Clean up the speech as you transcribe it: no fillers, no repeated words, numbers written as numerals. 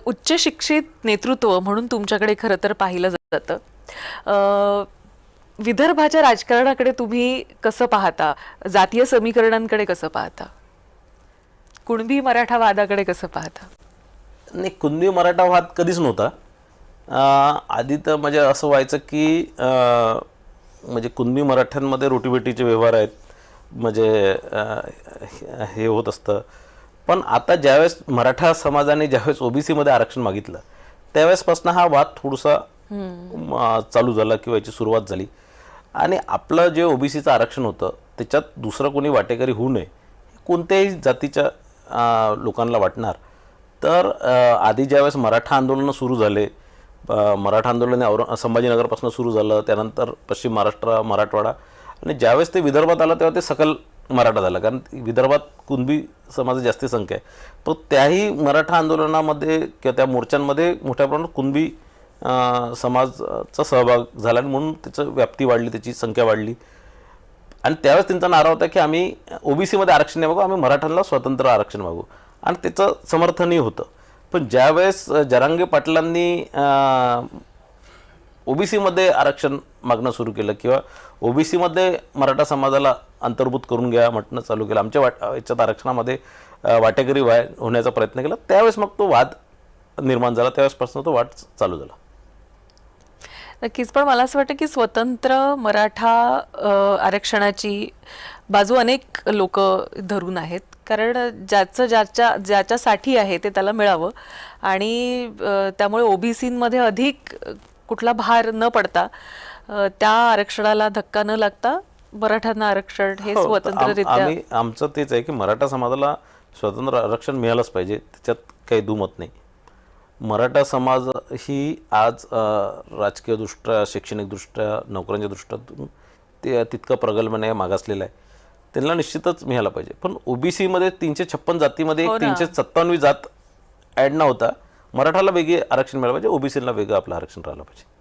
उच्च शिक्षित नेतृत्व म्हणून तुमच्याकडे खरं तर पाहिलं जातं. अ, विदर्भाच्या राजकारणाकडे तुम्ही कसं पाहता? जातीय समीकरणांकडे कसं पाहता? कुणबी मराठा वादाकडे कसं पाहता? नाही, कुणबी मराठा वाद कधीच नव्हता. आधी तर म्हणजे असं व्हायचं की म्हणजे कुणबी मराठ्यांमध्ये रोटीबेटीचे व्यवहार आहेत, म्हणजे हे होत असतं. पण आता ज्यावेळेस मराठा समाजाने ज्यावेळेस ओबीसीमध्ये आरक्षण मागितलं त्यावेळेसपासून हा वाद थोडासा चालू झाला किंवा याची सुरुवात झाली. आणि आपलं जे ओबीसीचं आरक्षण होतं त्याच्यात दुसरं कोणी वाटेकरी होऊ नये कोणत्याही जातीच्या लोकांना वाटणार. तर आधी ज्यावेळेस मराठा आंदोलनं सुरू झाले, मराठा आंदोलन संभाजीनगरपासून सुरू झालं, त्यानंतर पश्चिम महाराष्ट्र, मराठवाडा, आणि ज्यावेळेस ते विदर्भात आलं तेव्हा ते सकल मराठा झालं, कारण विदर्भात कुणबी समाज जास्ती संख्या आहे. तर त्याही मराठा आंदोलनामध्ये किंवा त्या मोर्चांमध्ये मोठ्या प्रमाणात कुणबी समाजाचा सहभाग झाला आणि म्हणून त्याचं व्याप्ती वाढली, त्याची संख्या वाढली. आणि त्यावेळेस त्यांचा नारा होता की आम्ही ओबीसीमध्ये आरक्षण नाही मागू, आम्ही मराठ्यांना स्वतंत्र आरक्षण मागू, आणि त्याचं समर्थनही होतं. पण ज्यावेळेस जरांगे पाटलांनी ओबीसीमध्ये आरक्षण मागणं सुरू केलं किंवा ओबीसीमध्ये मराठा समाजाला अंतर्भूत करून घ्या म्हटणं चालू केलं, आमच्या याच्यात आरक्षणामध्ये वाटेकरी होण्याचा प्रयत्न केला, त्यावेळेस मग तो वाद निर्माण झाला. त्यावेळेसपासून तो वाद चालू झाला. नक्कीच. पण मला असं वाटतं की स्वतंत्र मराठा आरक्षणाची बाजू अनेक लोक धरून आहेत, कारण ज्याच्यासाठी आहे ते त्याला मिळावं, आणि त्यामुळे ओबीसीमध्ये अधिक कुठला भार न पडता त्या आरक्षणाला धक्का न लागता मराठ्यांना आरक्षण हे स्वतंत्ररित्या. आमचं तेच आहे की मराठा समाजाला स्वतंत्र आरक्षण मिळालंच पाहिजे, त्याच्यात काही दुमत नाही. मराठा समाज ही आज राजकीयदृष्ट्या, शैक्षणिकदृष्ट्या, नोकऱ्यांच्या दृष्ट्यातून ते तितकं प्रगल्भाने मागासलेलं आहे, त्यांना निश्चितच मिळालं पाहिजे. पण ओबीसीमध्ये 356 जातीमध्ये 357वी जात ॲड न होता मराठाला वेगळे आरक्षण मिळालं पाहिजे, ओबीसीला वेगळं आपलं आरक्षण राहिलं पाहिजे.